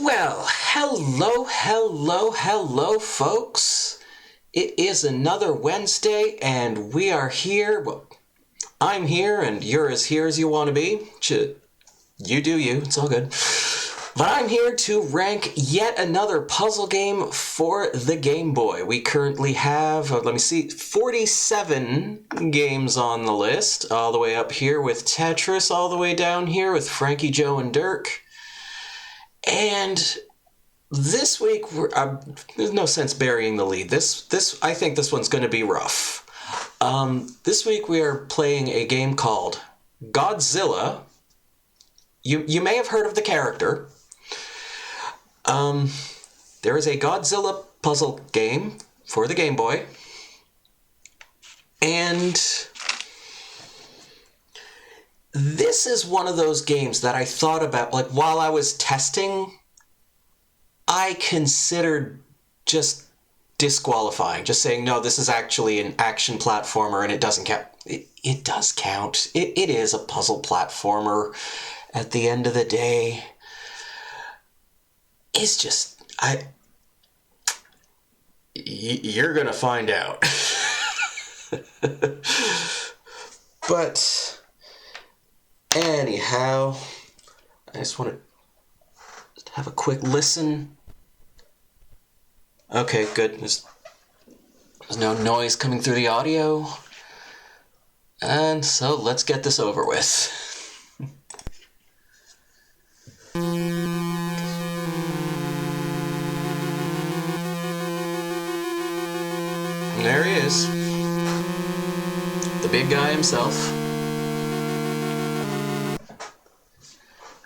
Well, hello, folks. It is another Wednesday, and we are here. Well, I'm here, and you're as here as you want to be. You do you, it's all good. But I'm here to rank yet another puzzle game for the Game Boy. We currently have, 47 games on the list, all the way up here with Tetris, all the way down here with Frankie, Joe, and Dirk. And this week, there's no sense burying the lead. I think this one's going to be rough. This week we are playing a game called Godzilla. You may have heard of the character. There is a Godzilla puzzle game for the Game Boy. And this is one of those games that I thought about, like, while I was testing, I considered just disqualifying, just saying, no, this is actually an action platformer and it doesn't count. It does count. It is a puzzle platformer at the end of the day. It's just, you're gonna find out. But anyhow, I just want to have a quick listen. Okay, good. There's no noise coming through the audio. And so let's get this over with. And there he is. The big guy himself.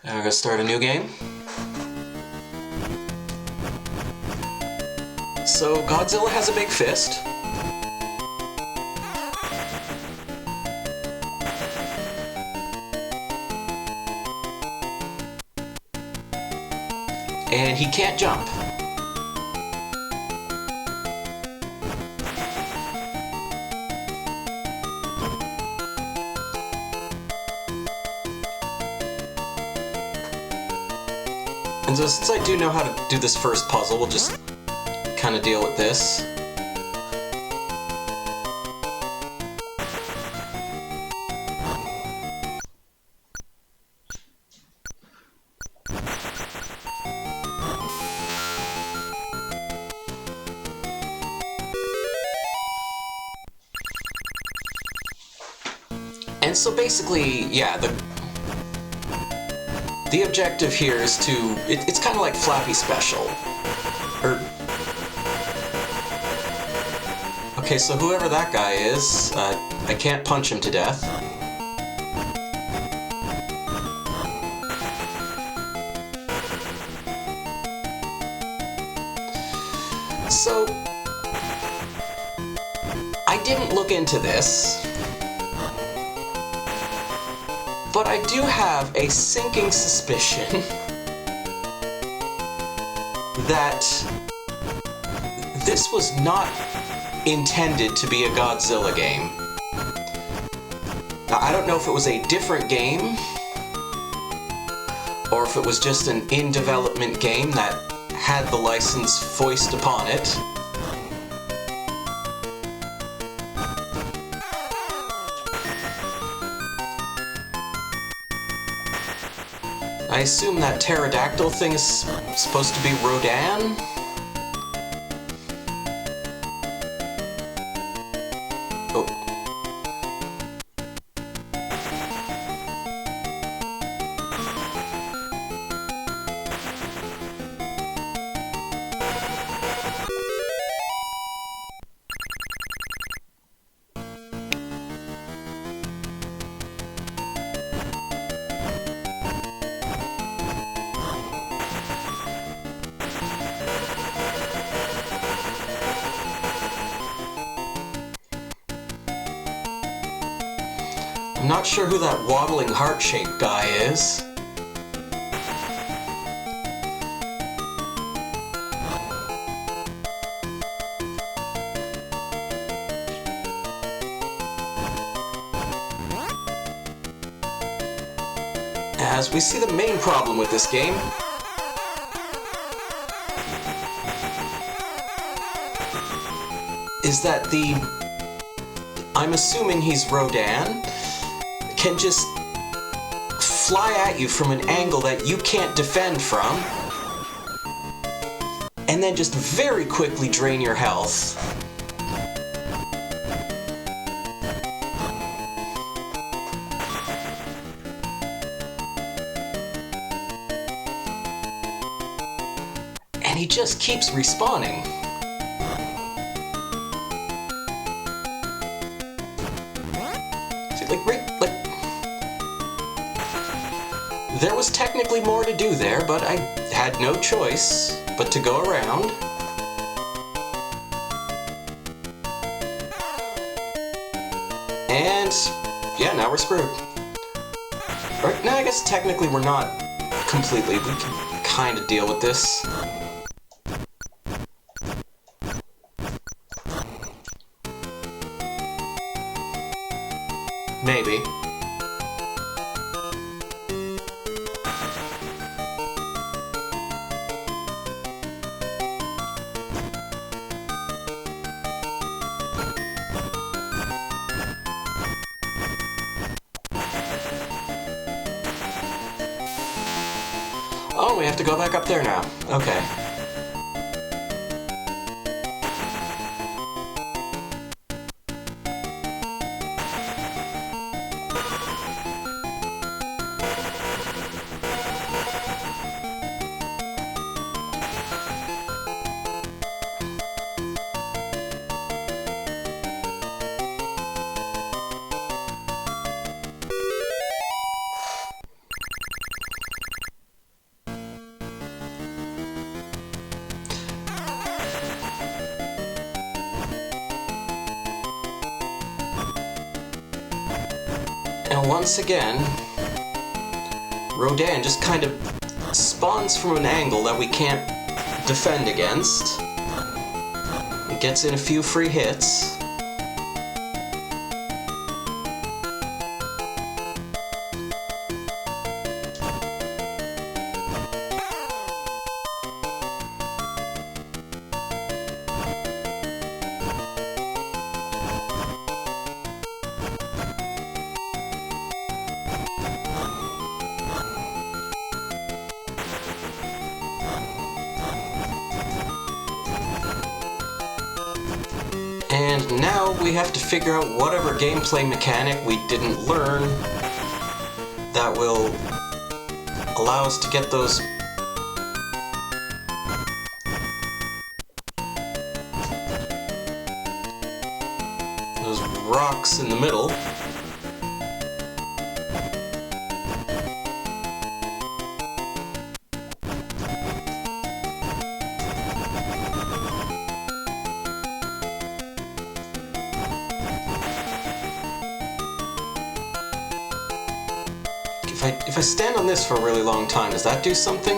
And we're going to start a new game. So Godzilla has a big fist. And he can't jump. And so since I do know how to do this first puzzle, we'll just kind of deal with this. And so basically, yeah, the objective here is to, it's kind of like Flappy Special. Okay, so whoever that guy is, I can't punch him to death. So, I didn't look into this, but I do have a sinking suspicion that this was not intended to be a Godzilla game. Now, I don't know if it was a different game or if it was just an in-development game that had the license foist upon it. I assume that pterodactyl thing is supposed to be Rodan? Oh. I'm not sure who that waddling heart-shaped guy is. As we see the main problem with this game is that I'm assuming he's Rodan, can just fly at you from an angle that you can't defend from, and then just very quickly drain your health. And he just keeps respawning. See, like, there was technically more to do there, but I had no choice but to go around. And yeah, now we're screwed. Right, now I guess technically we're not completely. We can kind of deal with this. Maybe. Oh, we have to go back up there now. Okay. And once again, Rodan just kind of spawns from an angle that we can't defend against. It gets in a few free hits. And now we have to figure out whatever gameplay mechanic we didn't learn that will allow us to get those rocks in the middle. If I stand on this for a really long time, does that do something?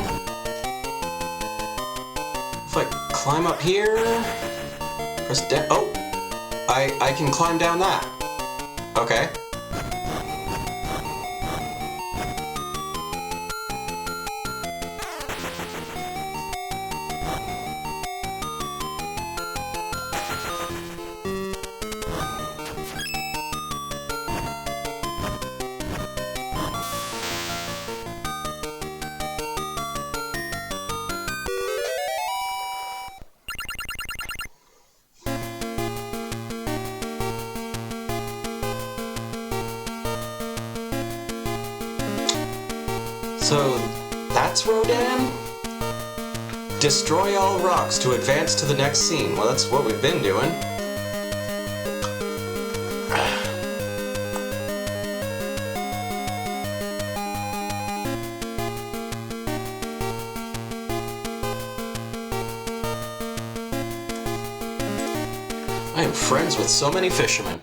If I climb up here, press down. Oh, I can climb down that. Okay. So, that's Rodan? Destroy all rocks to advance to the next scene. Well, that's what we've been doing. I am friends with so many fishermen.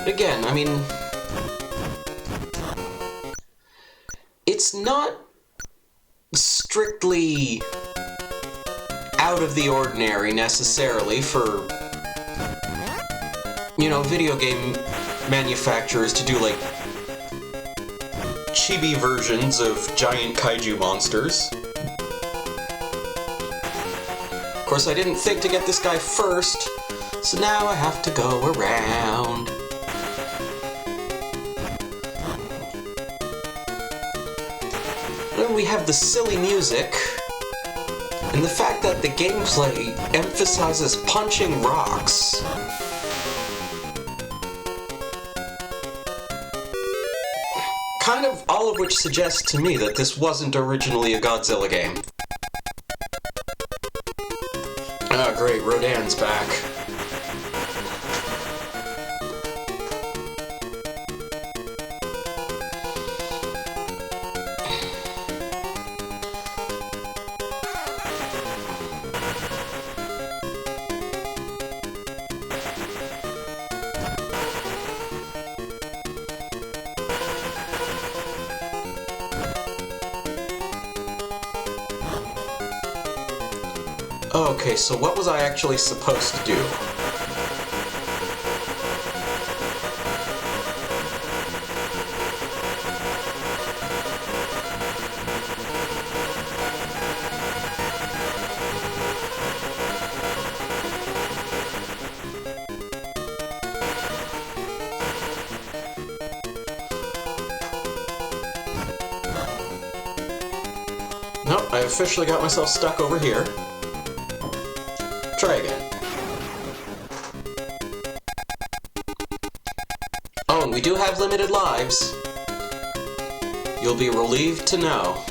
again, I mean, it's not strictly out of the ordinary necessarily for, you know, video game manufacturers to do like chibi versions of giant kaiju monsters. Of course, I didn't think to get this guy first, so now I have to go around. Then we have the silly music, and the fact that the gameplay emphasizes punching rocks. Kind of all of which suggests to me that this wasn't originally a Godzilla game. Ah, great, Rodan's back. Okay, so what was I actually supposed to do? Nope, I officially got myself stuck over here. Try again. Oh, and we do have limited lives. You'll be relieved to know.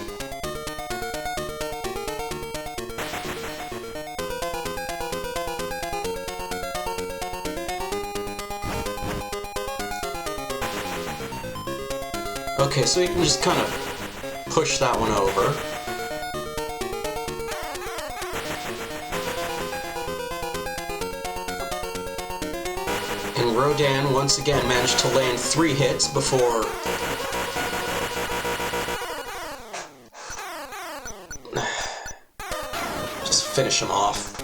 Okay, so you can just kind of push that one over. And Rodan once again managed to land 3 hits before just finish him off.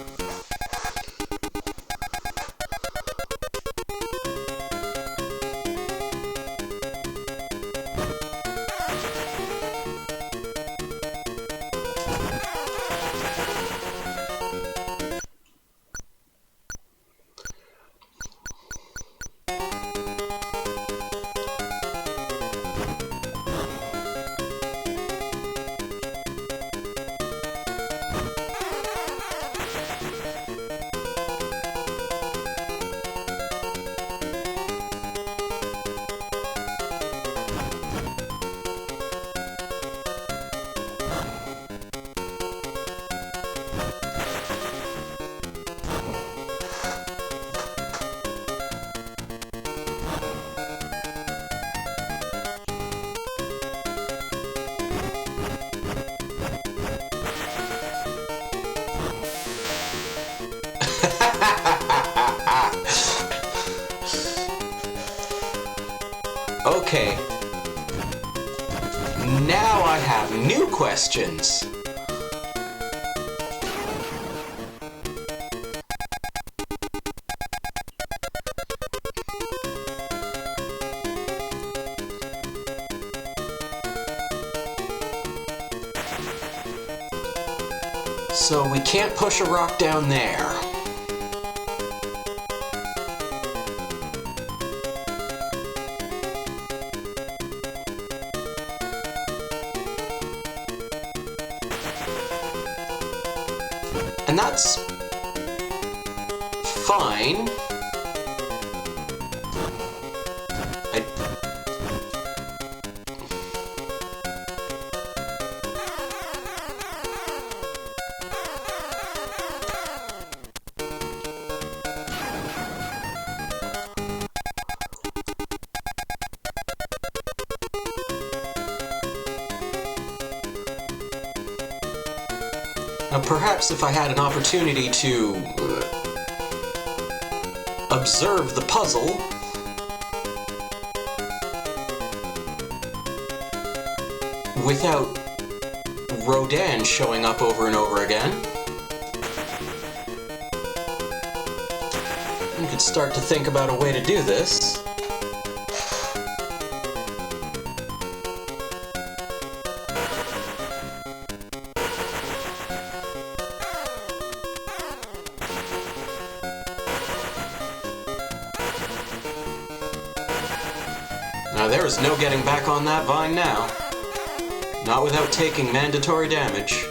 Okay. Now I have new questions. So we can't push a rock down there. And that's fine. Now, perhaps if I had an opportunity to observe the puzzle, without Rodan showing up over and over again. You could start to think about a way to do this. Now there is no getting back on that vine now. Not without taking mandatory damage.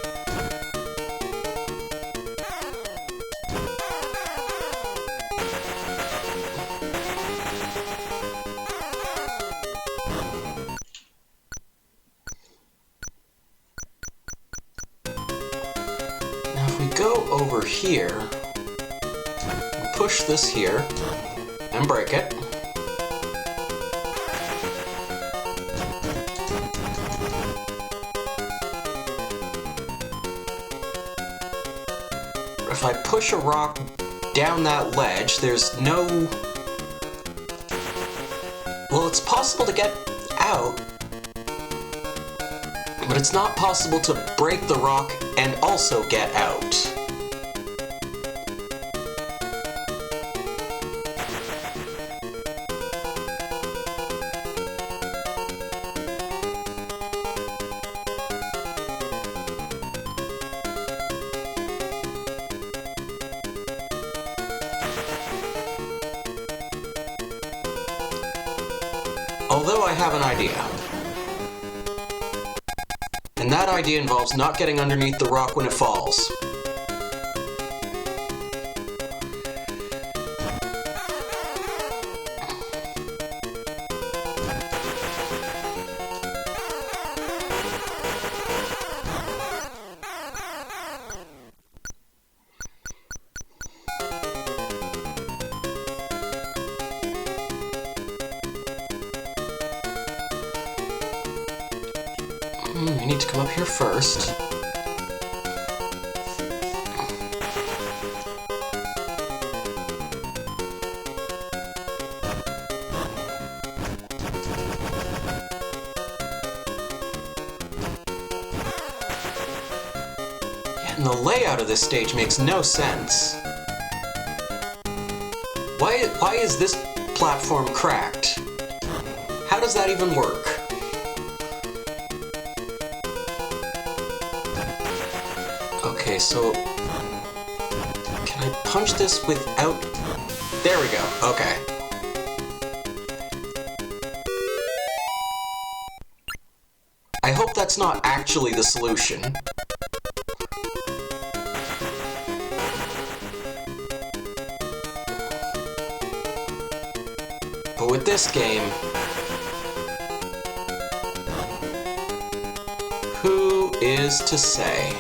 Now if we go over here, push this here, and break it. If I push a rock down that ledge, there's no... Well, it's possible to get out, but it's not possible to break the rock and also get out. Although I have an idea. And that idea involves not getting underneath the rock when it falls. I need to come up here first. Yeah, and the layout of this stage makes no sense. Why is this platform cracked? How does that even work? Okay, so can I punch this without... There we go, okay. I hope that's not actually the solution. But with this game, who is to say?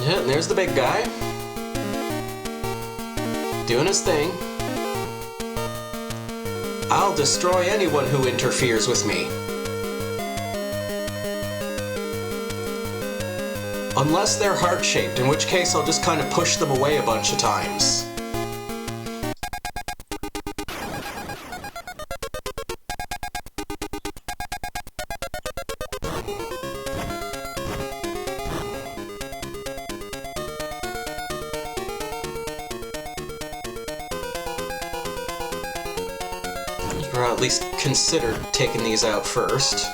Yeah, and there's the big guy. Doing his thing. I'll destroy anyone who interferes with me. Unless they're heart-shaped, in which case I'll just kind of push them away a bunch of times. Or at least consider taking these out first.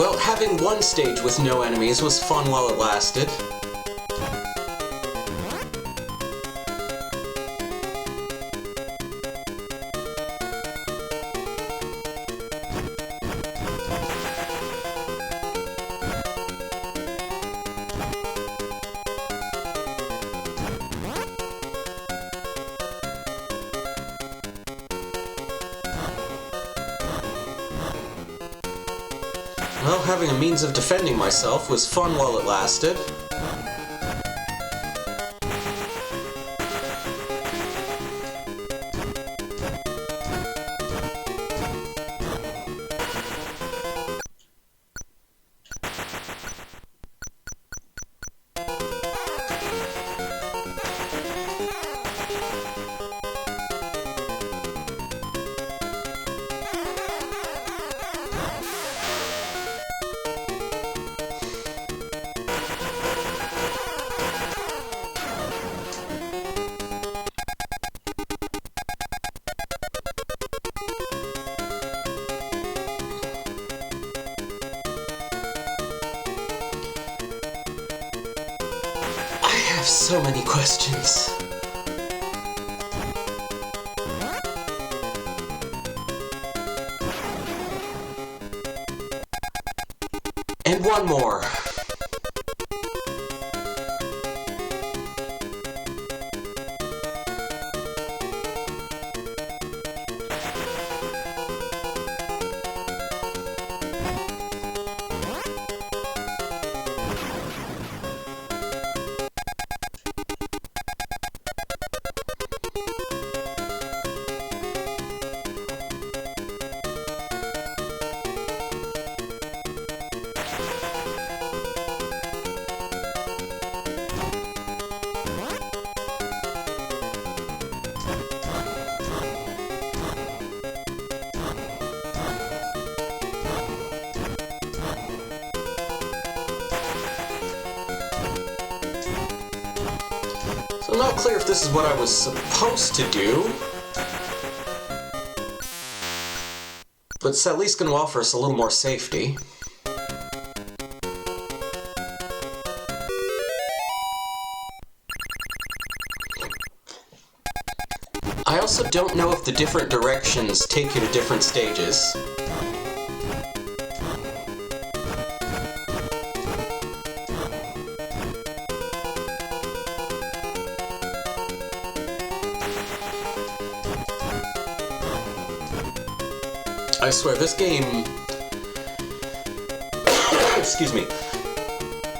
Well, having one stage with no enemies was fun while it lasted. Well, having a means of defending myself was fun while it lasted. I have so many questions. And one more. So I'm not clear if this is what I was supposed to do, but it's at least going to offer us a little more safety. I also don't know if the different directions take you to different stages. I swear, this game... Excuse me.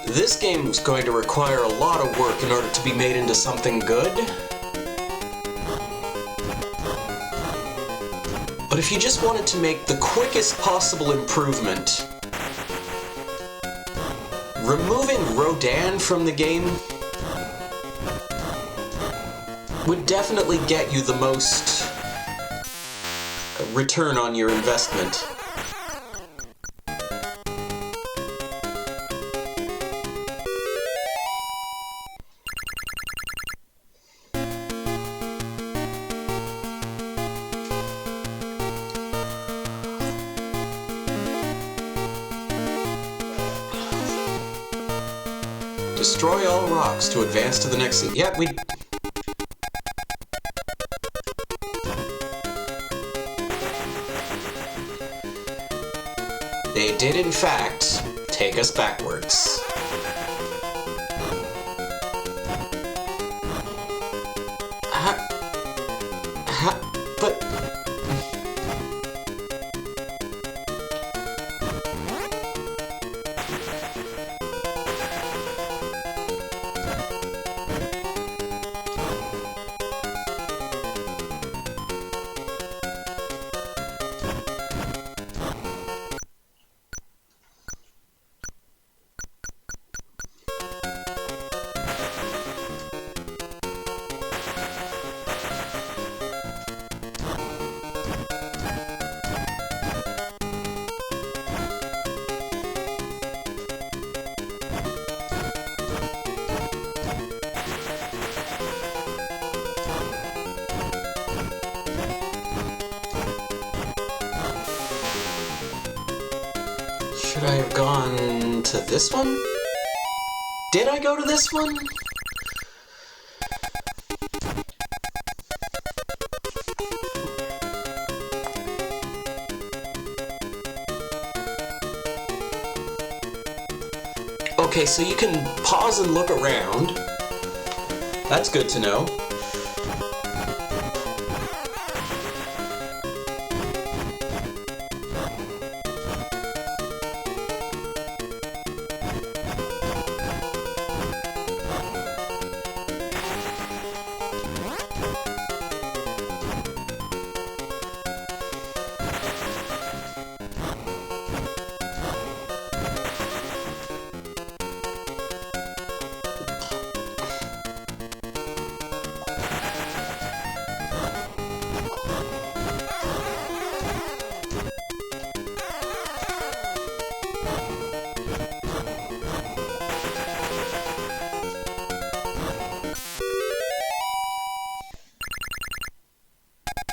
This game is going to require a lot of work in order to be made into something good. But if you just wanted to make the quickest possible improvement, removing Rodan from the game would definitely get you the most return on your investment. Destroy all rocks to advance to the next scene. Yeah, we... They did, in fact, take us backwards. But... Could I have gone to this one? Did I go to this one? Okay, so you can pause and look around. That's good to know.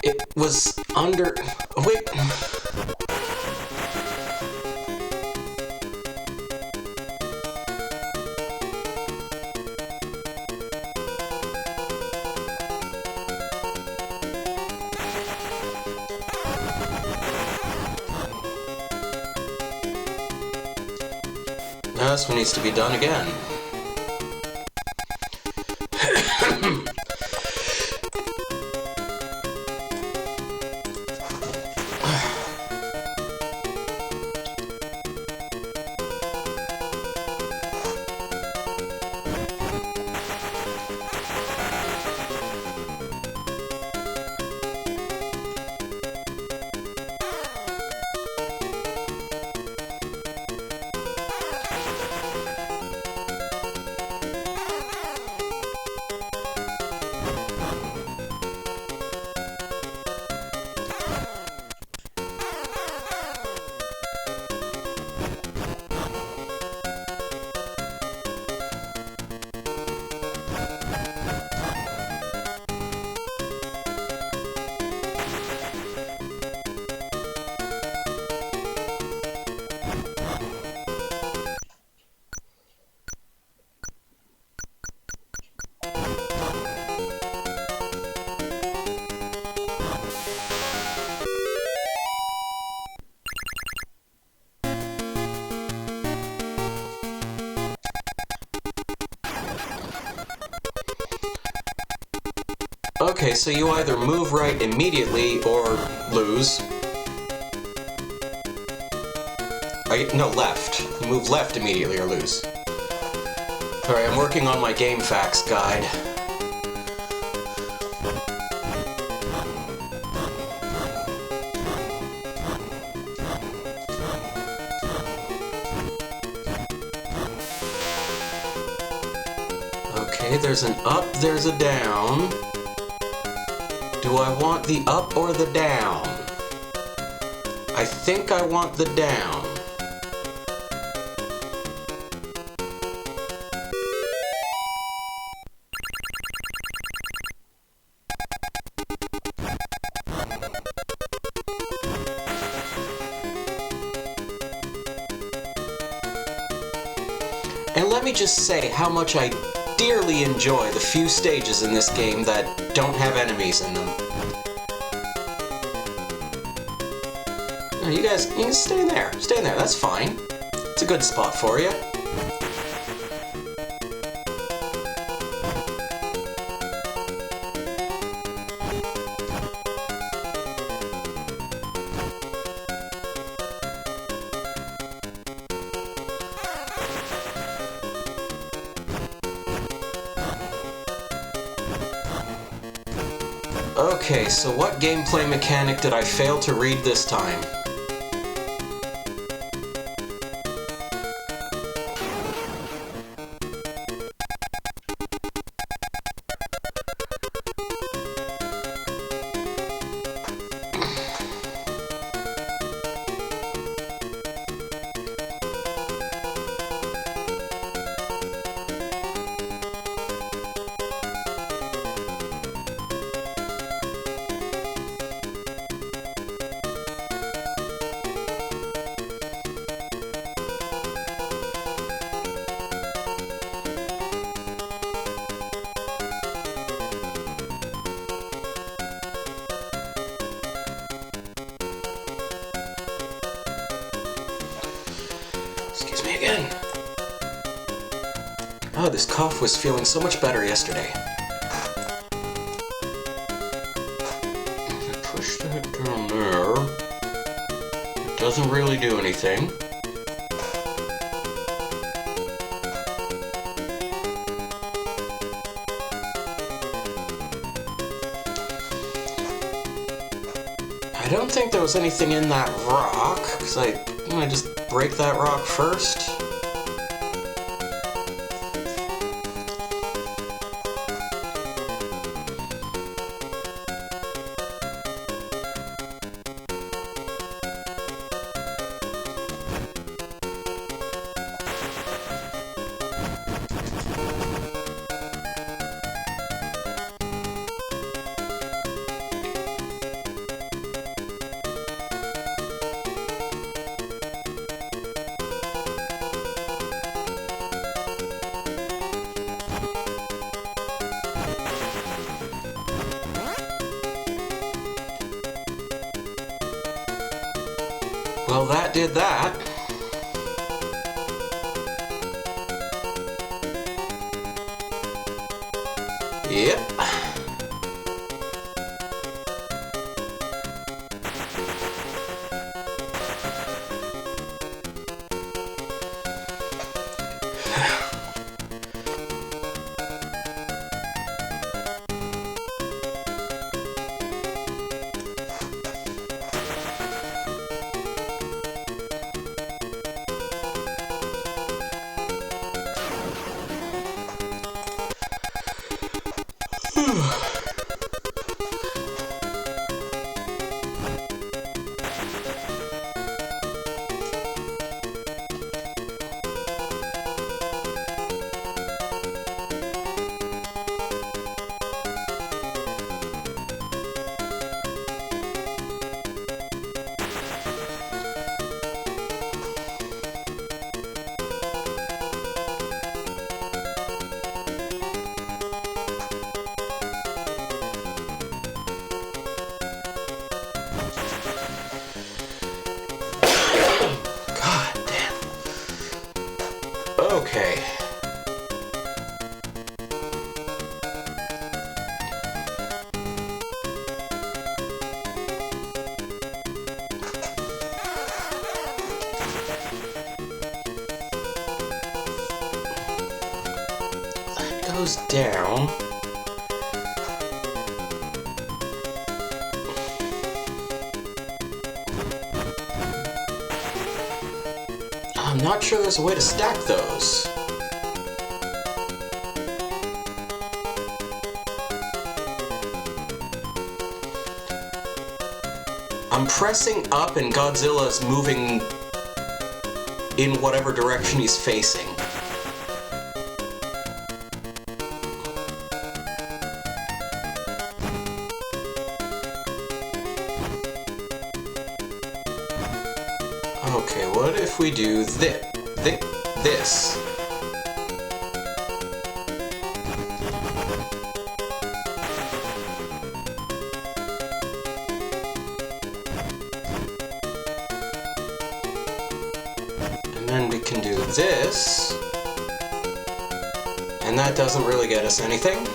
It was under... Oh, wait. Now this one needs to be done again. Okay, so you either move right immediately or lose. No, left. You move left immediately or lose. Alright, I'm working on my game facts guide. Okay, there's an up, there's a down. Do I want the up or the down? I think I want the down. And let me just say how much I dearly enjoy the few stages in this game that don't have enemies in them. No, you can stay in there. Stay in there, that's fine. It's a good spot for you. Okay, so what gameplay mechanic did I fail to read this time? Oh, this cough was feeling so much better yesterday. Push that down there. It doesn't really do anything. I don't think there was anything in that rock, because I just break that rock first. Well, that did that. Yep. Okay. That goes down. I'm not sure there's a way to stack those. I'm pressing up and Godzilla's moving in whatever direction he's facing. Okay, what if we do this? And then we can do this. And that doesn't really get us anything.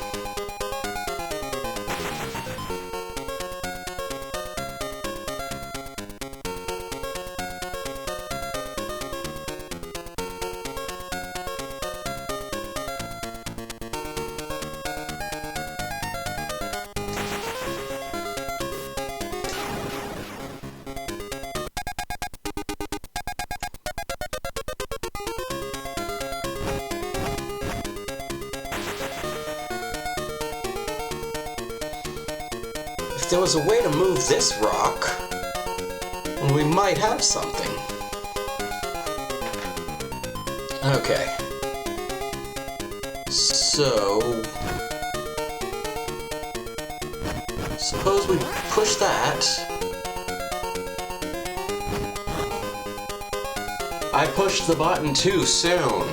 If there was a way to move this rock, we might have something. Okay. So... suppose we push that. I pushed the button too soon.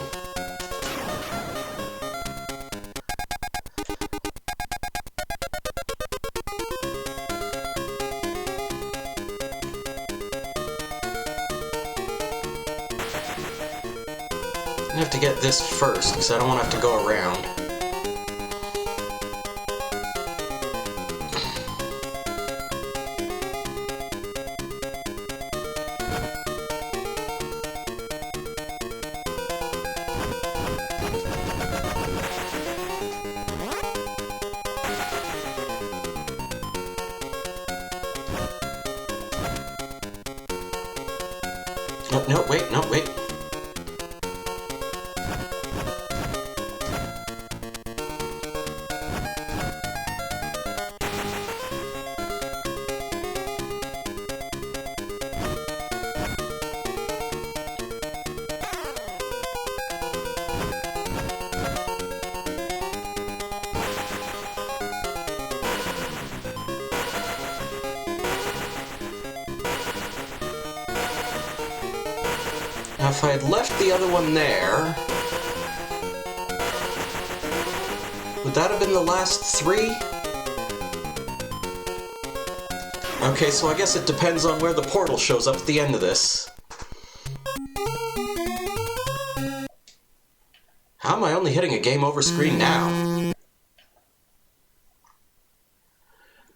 have to get this first, because I don't want to have to go around. Oh, no, wait, no, wait. Now, if I had left the other one there, would that have been the last 3? Okay, so I guess it depends on where the portal shows up at the end of this. How am I only hitting a game over screen now?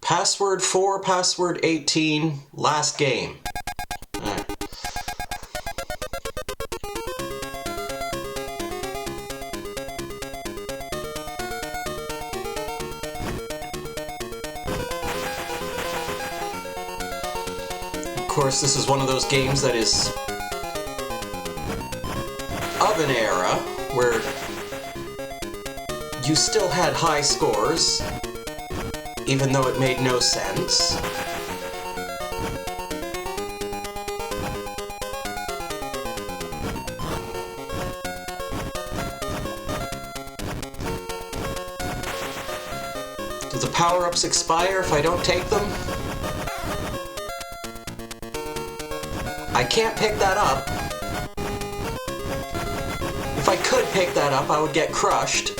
Password 4, password 18, last game. Alright. Of course, this is one of those games that is of an era where you still had high scores, even though it made no sense. Do the power-ups expire if I don't take them? I can't pick that up. If I could pick that up, I would get crushed.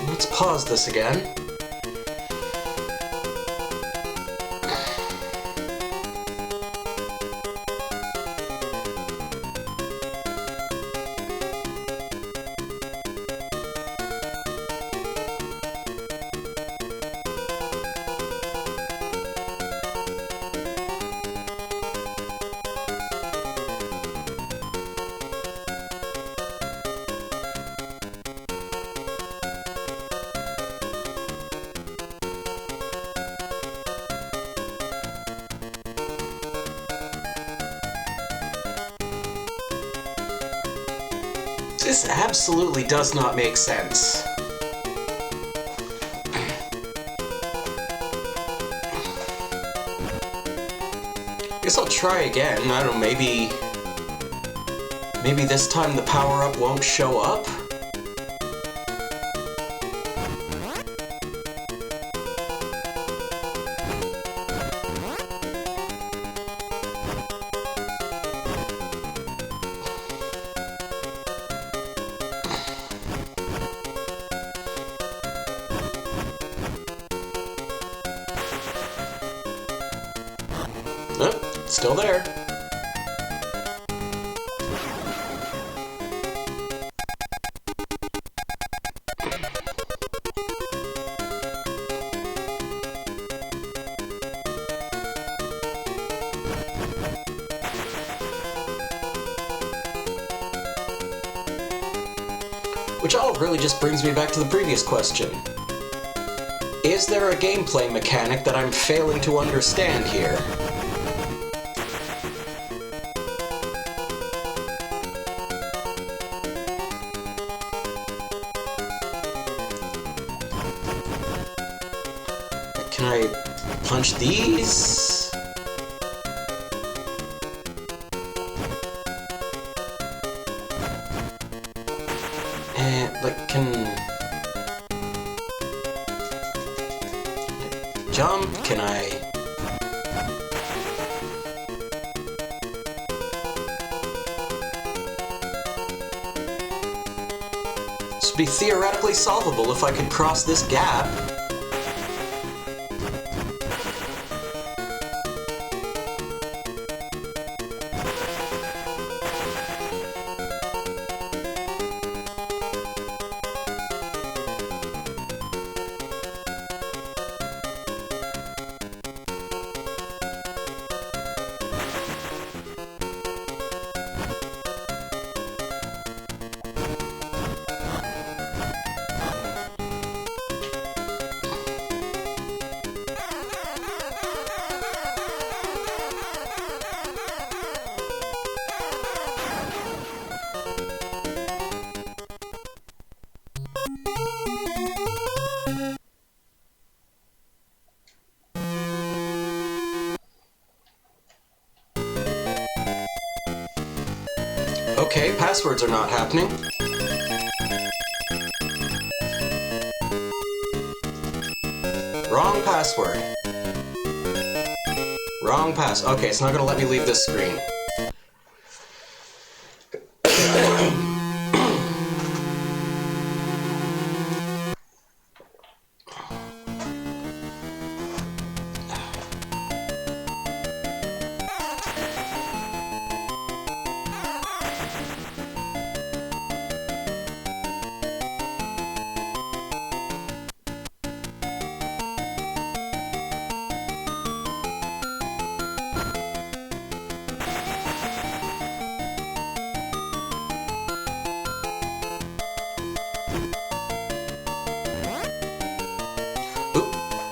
Let's pause this again. This absolutely does not make sense. Guess I'll try again. I don't know, maybe this time the power-up won't show up? Oh, still there. Which all really just brings me back to the previous question. Is there a gameplay mechanic that I'm failing to understand here? punch these. And, like, can I jump? Can I... This would be theoretically solvable if I could cross this gap. Okay, passwords are not happening. Wrong password. Wrong pass. Okay, it's not gonna let me leave this screen.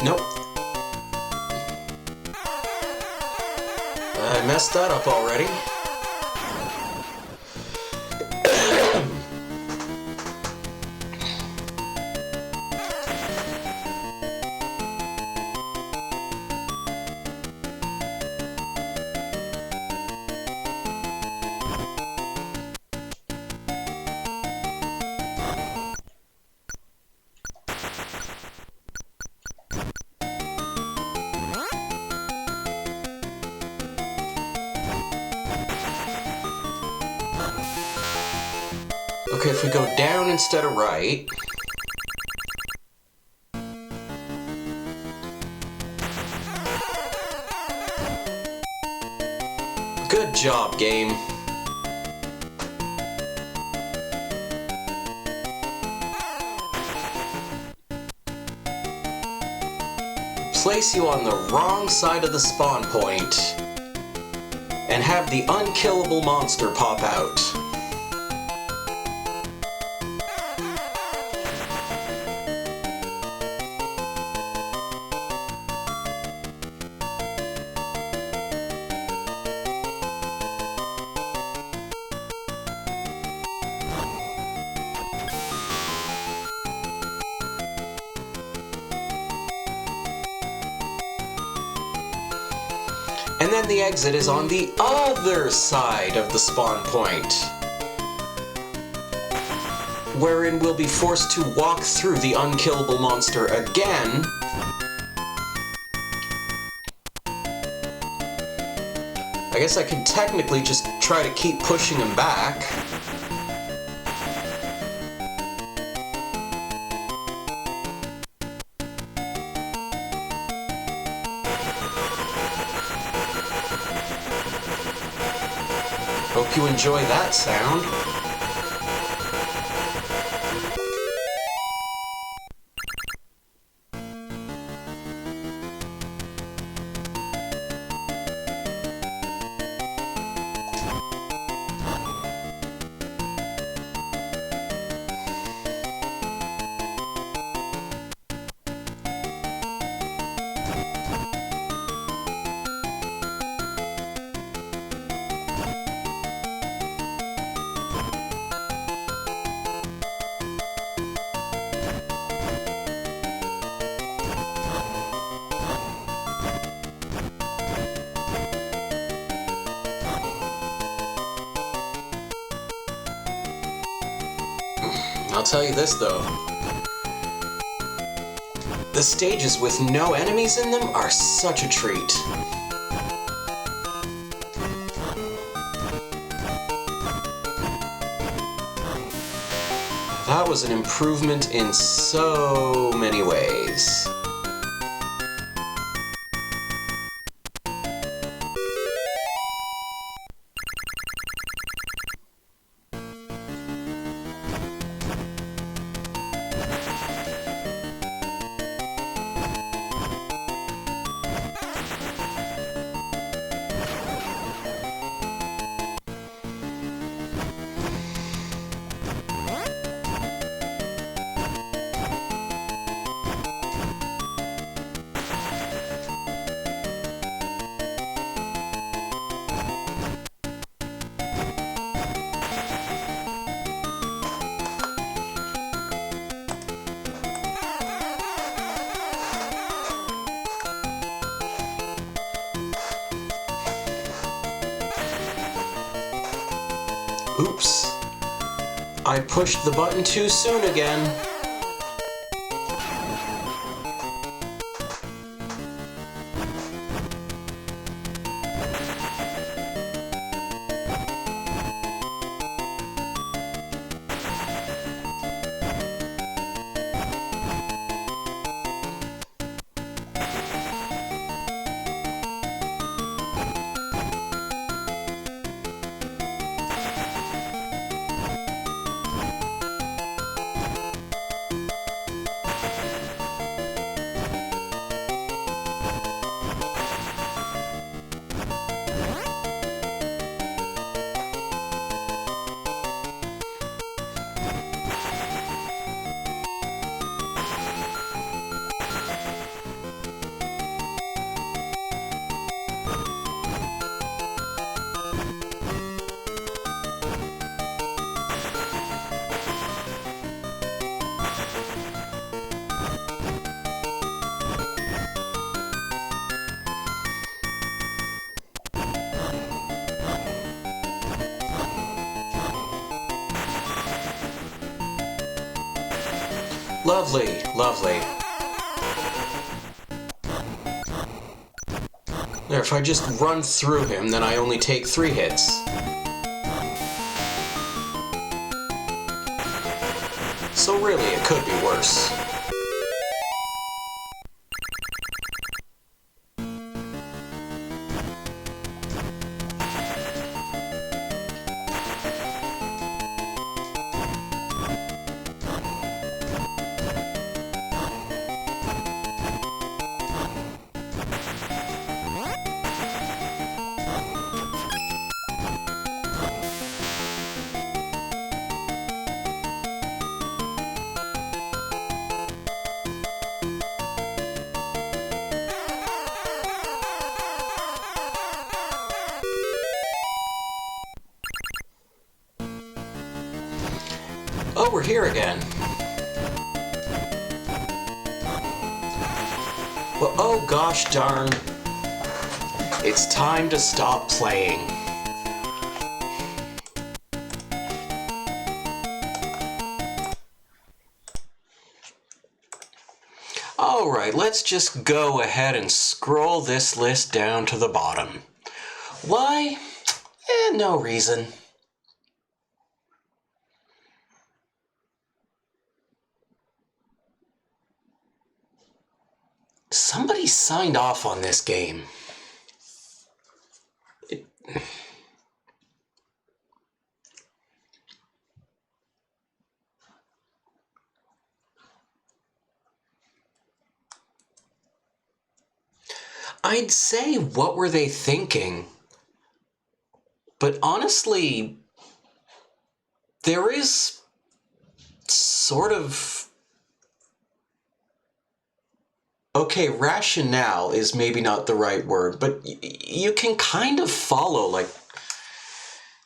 Nope. I messed that up already. Okay, if we go down instead of right... Good job, game. Place you on the wrong side of the spawn point and have the unkillable monster pop out. And then the exit is on the other side of the spawn point, wherein we'll be forced to walk through the unkillable monster again. I guess I could technically just try to keep pushing him back. Hope you enjoy that sound. tell you this though. The stages with no enemies in them are such a treat. That was an improvement in so many ways. Oops. I pushed the button too soon again. Lovely, lovely. There, if I just run through him, then I only take 3 hits. So really, it could be worse. Oh, we're here again. Well, oh gosh darn. It's time to stop playing. Alright, let's just go ahead and scroll this list down to the bottom. Why? No reason. Somebody signed off on this game. I'd say, what were they thinking? But honestly, there is sort of... Okay, rationale is maybe not the right word, but you can kind of follow, like,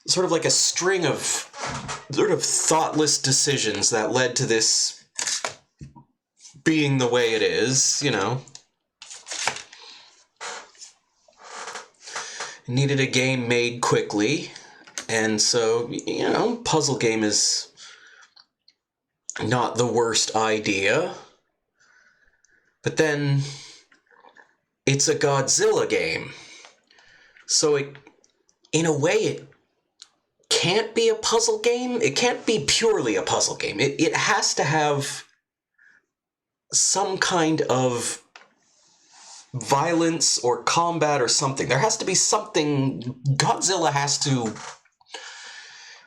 sort of like a string of sort of thoughtless decisions that led to this being the way it is, you know. Needed a game made quickly, and so, you know, puzzle game is not the worst idea. But then it's a Godzilla game. So in a way, it can't be a puzzle game. It can't be purely a puzzle game. It has to have some kind of violence or combat or something. There has to be something. Godzilla has to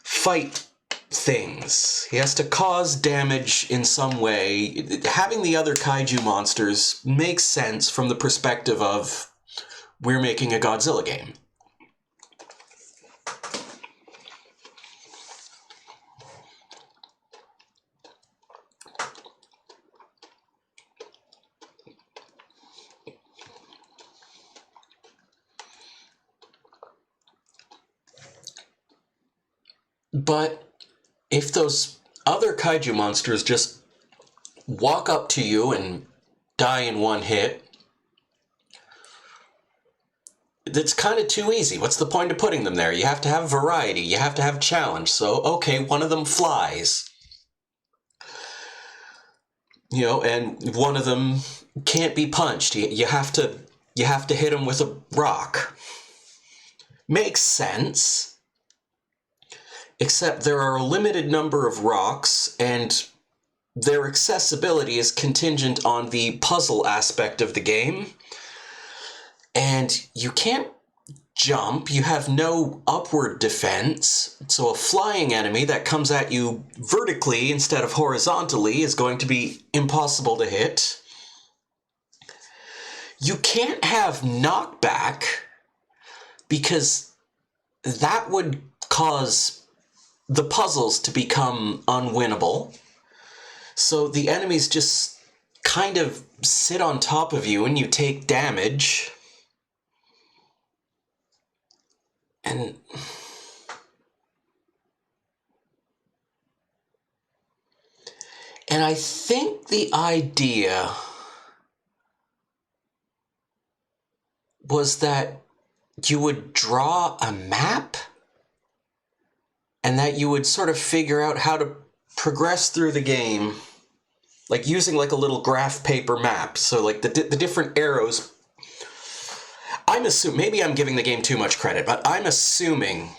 fight things. He has to cause damage in some way. Having the other kaiju monsters makes sense from the perspective of we're making a Godzilla game. But if those other kaiju monsters just walk up to you and die in one hit, it's kind of too easy. What's the point of putting them there? You have to have variety. You have to have challenge. So, okay, one of them flies. And one of them can't be punched. You have to hit him with a rock. Makes sense. Except there are a limited number of rocks, and their accessibility is contingent on the puzzle aspect of the game. And you can't jump, you have no upward defense, so a flying enemy that comes at you vertically instead of horizontally is going to be impossible to hit. You can't have knockback, because that would cause the puzzles to become unwinnable. So the enemies just kind of sit on top of you and you take damage. And I think the idea was that you would draw a map and that you would sort of figure out how to progress through the game, like using like a little graph paper map. So like the different arrows. I'm assuming, maybe I'm giving the game too much credit, but I'm assuming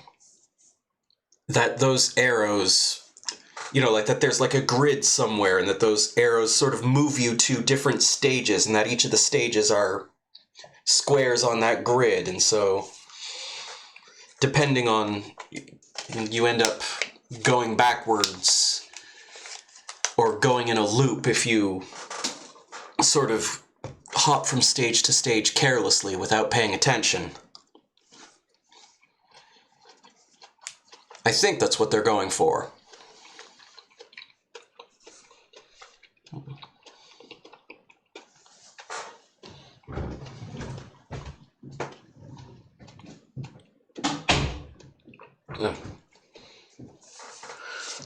that those arrows, like that there's like a grid somewhere and that those arrows sort of move you to different stages and that each of the stages are squares on that grid. And so depending on, you end up going backwards or going in a loop if you sort of hop from stage to stage carelessly without paying attention. I think that's what they're going for.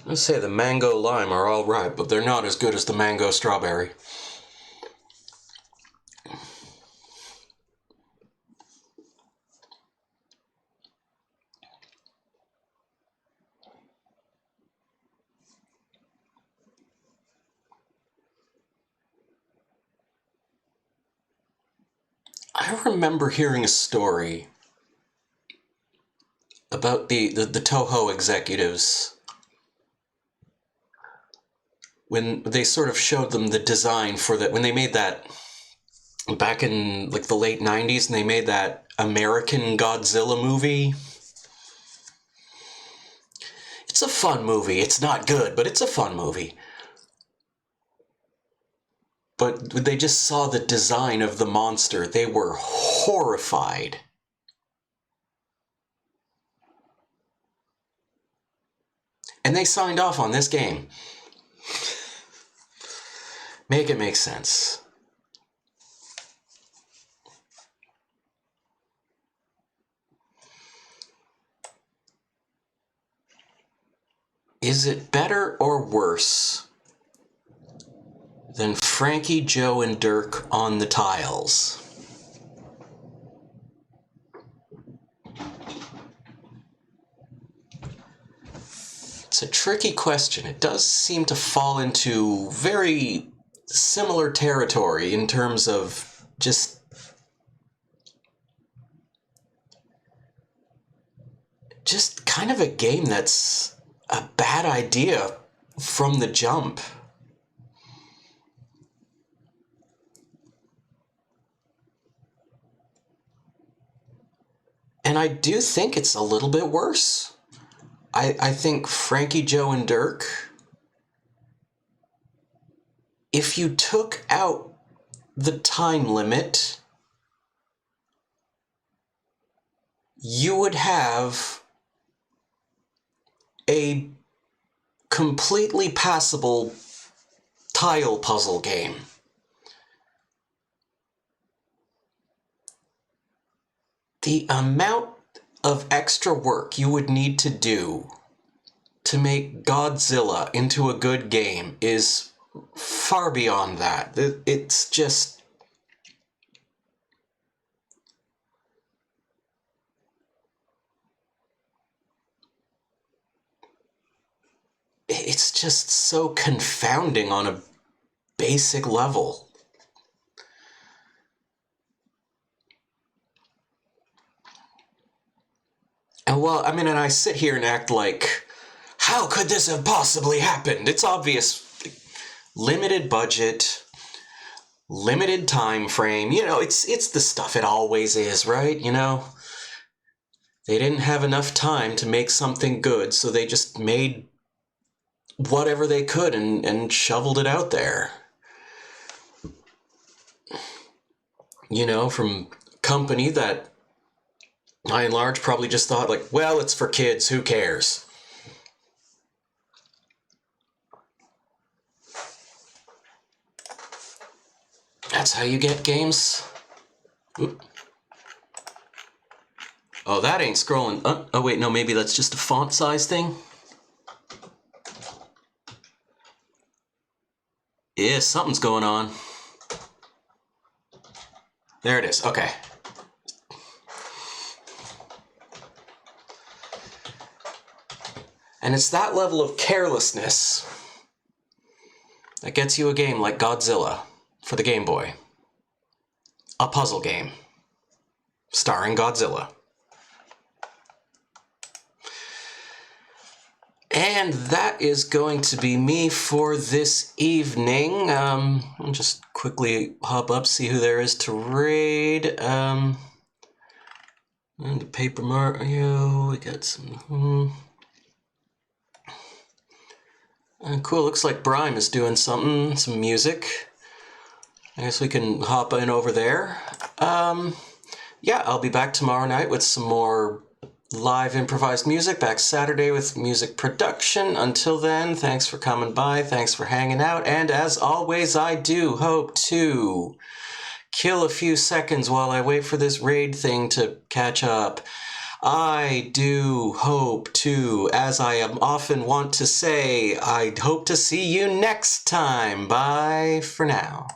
Let's say the mango lime are all right, but they're not as good as the mango strawberry. I remember hearing a story about the Toho executives when they sort of showed them the design for that, when they made that back in like the late 90s, and they made that American Godzilla movie. It's a fun movie. It's not good, but it's a fun movie. But when they just saw the design of the monster, they were horrified. And they signed off on this game. Make it make sense. Is it better or worse than Frankie, Joe, and Dirk on the tiles? It's a tricky question. It does seem to fall into very similar territory in terms of just kind of a game that's a bad idea from the jump. And I do think it's a little bit worse. I think Frankie, Joe, and Dirk, if you took out the time limit, you would have a completely passable tile puzzle game. The amount of extra work you would need to do to make Godzilla into a good game is far beyond that. It's just... it's just so confounding on a basic level. And well, I mean, and I sit here and act like, how could this have possibly happened? It's obvious. Limited budget, limited time frame. You know, it's the stuff it always is, right? You know, they didn't have enough time to make something good, so they just made whatever they could and shoveled it out there. You know, from a company that, by and large, probably just thought, like, well, it's for kids, who cares? That's how you get games. Oop. Oh, that ain't scrolling. Oh, wait, no, maybe that's just a font size thing. Yeah, something's going on. There it is. Okay. And it's that level of carelessness that gets you a game like Godzilla for the Game Boy. A puzzle game starring Godzilla. And that is going to be me for this evening. I'll just quickly hop up, see who there is to raid. And the Paper Mario, we got some... cool, looks like Brime is doing something, some music. I guess we can hop in over there. Yeah, I'll be back tomorrow night with some more live improvised music. Back Saturday with music production. Until then, thanks for coming by, thanks for hanging out, and as always, I do hope to kill a few seconds while I wait for this raid thing to catch up. I do hope to, as I often want to say, I hope to see you next time. Bye for now.